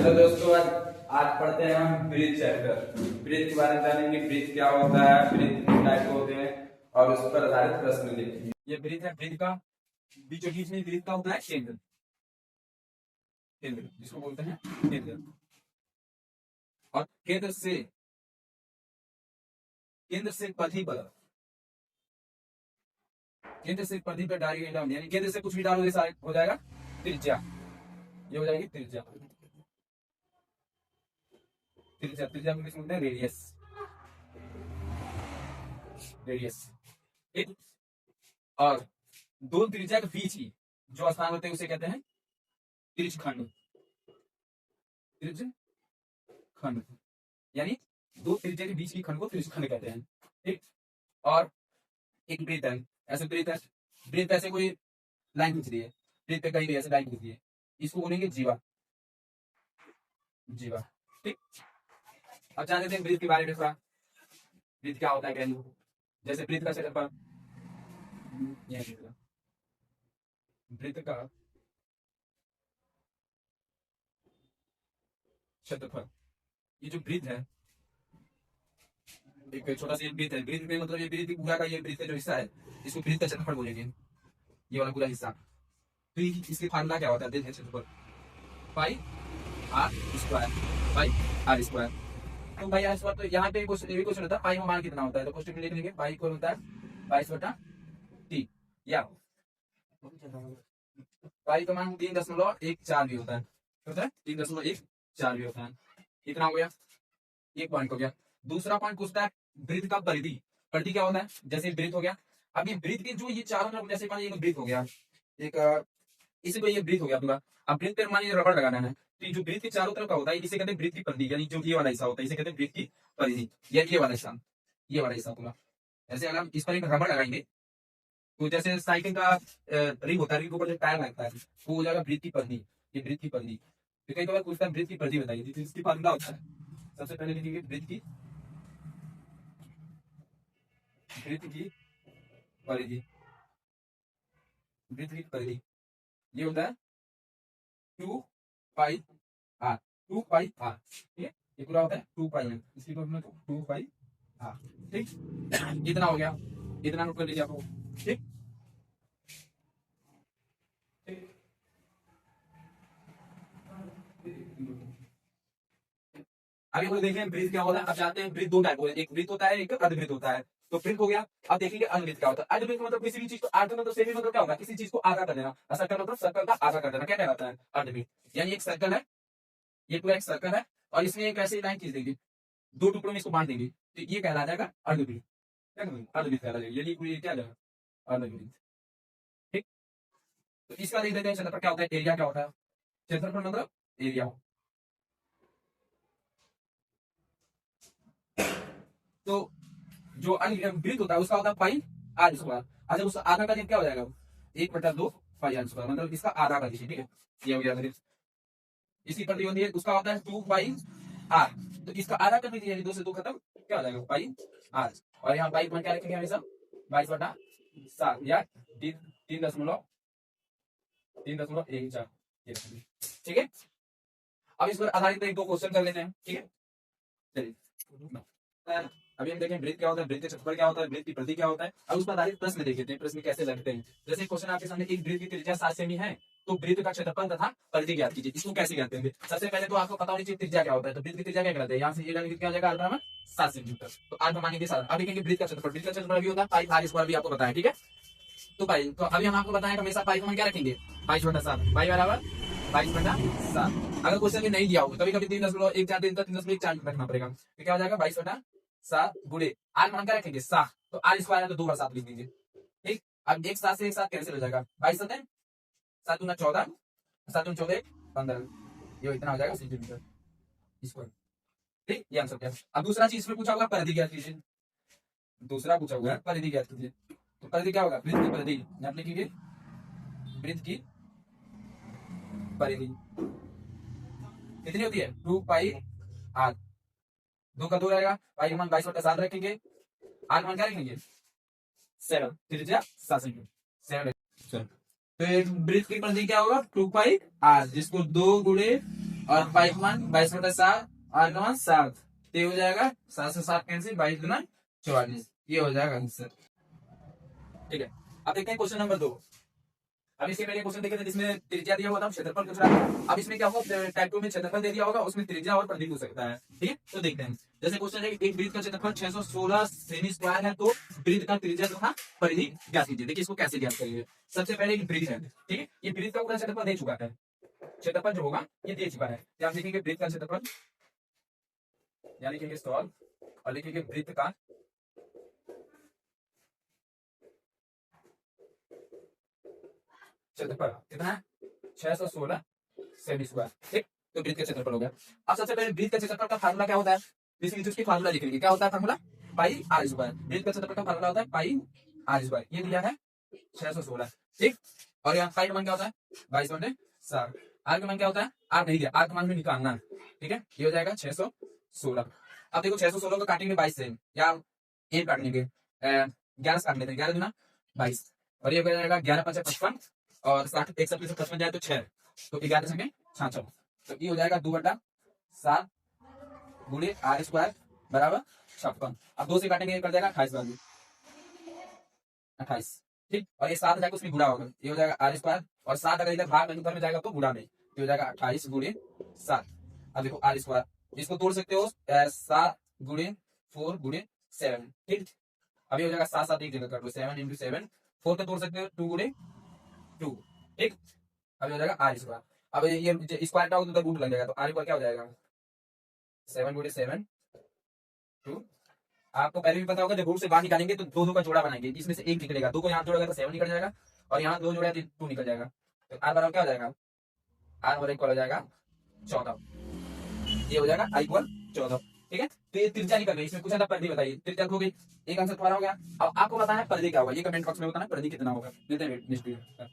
Hello दोस्तों, आज पढ़ते हैं हम ब्रीथ चैप्टर। ब्रीथ के बारे में जानेंगे, ब्रीथ क्या होता है, ब्रीथ किस टाइप के होते हैं और उस पर आधारित प्रश्न देखेंगे। ये ब्रीथ है, ब्रीथ का बीचों बीच में ब्रीथ का होता है केंद्र, केंद्र जिसको बोलते हैं केंद्र। और केंद्र से पथी पर, केंद्र से पथी पर डायरेक्ट यानी केंद्र से कुछ भी डालोगे सारे हो जाएगा त्रिज्या। ये हो जाएगी त्रिज्या। त्रिज्या त्रिज्या में बोलते हैं रेडियस, रेडियस। ठीक। और दो त्रिज्या के बीच ही जो स्थान होते हैं उसे कहते हैं त्रिज्यखंड, त्रिज्यखंड। यानी दो त्रिज्या के बीच की खंड को त्रिज्यखंड कहते हैं। ठीक। और एक वृत्त है, ऐसे वृत्त है, वृत्त ऐसे कोई लाइन खींच रही है, वृत्त पे कहीं भी ऐसे लाइन खींच रही है, इसको बोलेंगे जीवा, जीवा। ठीक। अब जान लेते हैं वृत्त के बारे में थोड़ा, वृत्त क्या होता है क्या नहीं। जैसे वृत्त का क्षेत्रफल, वृत्त का क्षेत्रफल, ये जो वृत्त है, एक छोटा सा ये वृत्त है, वृत्त में मतलब ये वृत्त पूरा का ये वृत्त का जो हिस्सा है इसको वृत्त का क्षेत्रफल बोलेंगे, ये वाला पूरा हिस्सा। तो इसके फार्मूला क्या होता है, देखिए क्षेत्रफल pi R square, pi R square. तो भाई आर स्क्वायर, तो यहाँ पे ये क्वेश्चन होता है पाई में मान कितना होता है, तो क्वेश्चन में लिख लेंगे पाई इक्वल होता है 22/t, या पाई का मान 3.14 भी होता है, 3.14 भी होता है। इतना हो गया, एक पॉइंट हो गया। दूसरा पॉइंट पूछता है वृत्त का परिधि, परिधि क्या होता है, जैसे वृत्त हो गया। अब ये वृत्त के जो ये चारों तरफ, जैसे मान ये वृत्त हो गया एक, इसी को ये वृत्त हो गया पूरा। अब वृत्त पर मान ये रबड़ लगाना है, तो ये जो वृत्त के चारों तरफ का होता है इसे कहते हैं वृत्त की परिधि, यानी जो ये वाला हिस्सा होता है इसे कहते हैं वृत्त की परिधि, या ये वाला हिस्सा, ये वाला हिस्सा पूरा। ऐसे अगर हम इस पर एक रबड़ लगाएंगे तो जैसे साइकिल का रिंग होता है, रिंग के ऊपर जो टायर लगता है वो हो जाएगा वृत्त की परिधि, ये वृत्त की परिधि। तो कई बार पूछता है वृत्त की परिधि बताइए, तो इसकी फार्मूला होता है, सबसे पहले लिखिए वृत्त की परिधि, वृत्त की परिधि ये होता है 2πr, 2πr। ठीक है, ये पूरा होता है 2πr, इसकी फॉर्मूला 2πr। ठीक, इतना हो गया, इतना नोट कर लीजिए आपको। ठीक, अभी हम लोग देखें वृत्त क्या होता है। अब जानते हैं वृत्त दो टाइप होते हैं, एक वृत्त होता है, एक अर्धवृत्त होता है। तो वृत्त हो गया। अब देखेंगे अर्धवृत्त क्या होता है। अर्धवृत्त मतलब किसी भी चीज को, अर्ध मतलब सेमी मतलब क्या होगा, किसी चीज को आधा कर देना, और सर्कल मतलब सर्कल का आधा कर देना, क्या कहलाता है अर्धवृत्त। यानी एक सर्कल है, ये पूरा एक सर्कल है और इसमें एक ऐसी लाइन खींच देंगे, दो टुकड़ों में इसको बांट देंगे, तो ये कहला जाएगा अर्धवृत्त। क्या कहलाएगा? अर्धवृत्त कहला जाएगा, यानी पूरी क्या जाएगा अर्धवृत्त। ठीक, तो इसका देख लेते हैं क्षेत्रफल क्या होता है, एरिया क्या होता है। क्षेत्रफल मतलब एरिया। तो जो वृत्त होता है उसका होता है पाई आर स्क्वायर। अच्छा, उसका आधा का क्या हो जाएगा, 1/2 पाई आर स्क्वायर, मतलब इसका आधा का। ठीक है, ये हो गया वृत्त। इसकी परिधि होती है, उसका होता है 2πr, तो इसका आधा कर दीजिए, 2 से 2 खत्म, क्या हो जाएगा पाई आर। और यहाँ पाई क्या रखेंगे हमेशा 22/7 या 3.14। ठीक है, अब इस पर आधारित एक दो क्वेश्चन कर लेते हैं। ठीक है, चलिए अभी हम देखें वृत्त क्या होता है, वृत्त का क्षेत्रफल क्या होता है, वृत्त की परिधि क्या होता है। अब उस पर आधारित प्रश्न देख लेते हैं, प्रश्न कैसे लगते हैं। जैसे क्वेश्चन आपके सामने, एक वृत्त की त्रिज्या 7 सेमी है, तो वृत्त का क्षेत्रफल तथा परिधि ज्ञात कीजिए। इसको कैसे ज्ञात करेंगे, सबसे पहले तो आपको पता होनी चाहिए त्रिज्या क्या होता है। तो वृत्त की त्रिज्या क्या कहलाता है, यहाँ से ये क्या हो जाएगा, आर बराबर 7 सेंटीमीटर, तो आर मानेंगे 7। अभी कहेंगे वृत्त का क्षेत्रफल, वृत्त का क्षेत्रफल भी होता है पाई आर स्क्वायर, भी आपको बताया। ठीक है, तो पाई, तो अभी हम आपको बताएं हमेशा पाई को हम क्या रखेंगे 22/7, पाई बराबर 22/7। अगर क्वेश्चन में नहीं दिया होगा, कभी कभी 3.14 3.14 रखना पड़ेगा, तो क्या हो जाएगा 22/7 गुणे आर मान क्या रखेंगे 7, तो आर स्क्वायर है तो 2/7 लिख दीजिए। ठीक, अब एक 7 से एक 7 कैंसिल हो जाएगा, 22 7 7 दूना 14, 7 दूना 14 15, ये इतना हो जाएगा सेंटीमीटर स्क्वायर। ठीक, ये आंसर क्या है। अब दूसरा चीज में पूछा होगा परिधि ज्ञात कीजिए, दूसरा पूछा होगा परिधि ज्ञात कीजिए। तो परिधि क्या होगा, वृत्त की परिधि, यहाँ लिखिए वृत्त की परिधि कितनी होती है 2πr, 2 का 2 रहेगा, पाई का मान 22/7 रखेंगे, आर मान क्या रखेंगे 7, त्रिज्या 7 सेंटीमीटर। तो वृत्त की परिधि क्या होगा 2πr, जिसको 2 गुणे और 5 का मान 22/7, r का मान 7, तो ये हो जाएगा 7 से 7 कैंसिल, 22 गुना 44, ये हो जाएगा आंसर। ठीक है, अब देखते हैं क्वेश्चन नंबर 2। अब इसके पहले क्वेश्चन देखे थे जिसमें त्रिज्या दिया हुआ था, क्षेत्रफल पूछ रहा था। अब इसमें क्या होगा, टाइप 2 में क्षेत्रफल दे दिया होगा, उसमें त्रिज्या और परिधि हो सकता है। ठीक है, तो देखते हैं। जैसे क्वेश्चन है एक वृत्त का क्षेत्रफल 616 सेमी स्क्वायर है, तो वृत्त का त्रिज्या तथा परिधि ज्ञात कीजिए। देखिए इसको कैसे ज्ञात करेंगे। सबसे पहले एक वृत्त है, ठीक है, ये वृत्त का पूरा क्षेत्रफल दे चुका है, क्षेत्रफल जो होगा ये दे चुका है। आप लिखेंगे वृत्त का क्षेत्रफल, या लिखेंगे सॉल्व, और लिखेंगे वृत्त का क्षेत्रफल कितना है, 616 सेमी स्क्वायर। ठीक, तो वृत्त का क्षेत्रफल हो गया। अब सबसे पहले वृत्त के क्षेत्रफल का फार्मूला क्या होता है, इसलिए उसकी फार्मूला लिख लीजिए। क्या होता है फार्मूला, पाई आर स्क्वायर। वृत्त का क्षेत्रफल का फार्मूला होता है पाई आर स्क्वायर। ये दिया है 616। ठीक, और यहाँ पाई का मान क्या होता है 22/7। आर का मान क्या होता है, आर नहीं दिया, आर का मान में निकालना है। ठीक है, ये हो जाएगा 616। अब देखो 616 को काटेंगे 22 से, या एक काट लेंगे 11 काट लेते हैं, 11 गुना 22, और ये हो जाएगा 11×5 = 55, और 60 1 से 55 जाए तो 6, तो 11 संगे 66, तो ये हो जाएगा 2/7 गुणे आर स्क्वायर बराबर 56। अब 2 से काटेंगे कर जाएगा 28 बार 28। ठीक, और ये 7 जाएगा उसमें गुणा होगा, ये हो जाएगा आर स्क्वायर, और 7 अगर इधर भाग में में जाएगा तो गुणा में, ये हो जाएगा 28 गुणे 7। अब देखो आर स्क्वायर, इसको तोड़ सकते हो 7 गुणे 4 गुणे 7। ठीक, अभी हो जाएगा 7 7 एक जगह कर लो, 7 × 7, 4 को तोड़ सकते हो 2 गुणे 2। ठीक, अभी हो जाएगा आर स्क्वायर। अब ये स्क्वायर का होगा तो रूट लग जाएगा, तो आर स्क्वायर क्या हो जाएगा 7 × 7 2। आपको पहले भी पता होगा, जब रूट से बाहर निकालेंगे तो दो का जोड़ा बनाएंगे, इसमें से एक निकलेगा, 2 को यहाँ जोड़ेगा तो 7 निकल जाएगा, और यहाँ 2 जोड़ा तो 2 निकल जाएगा, तो आर बराबर क्या हो जाएगा, आर बराबर इक्वल हो जाएगा 14। ये हो जाएगा आई इक्वल 14। ठीक है, तो ये त्रिज्या निकल गई, इसमें कुछ परिधि बताइए। त्रिज्या हो गई, एक आंसर तुम्हारा हो गया। अब आपको बताना है परिधि क्या होगा, ये कमेंट बॉक्स में बताना परिधि कितना होगा। मिलते हैं नेक्स्ट वीडियो।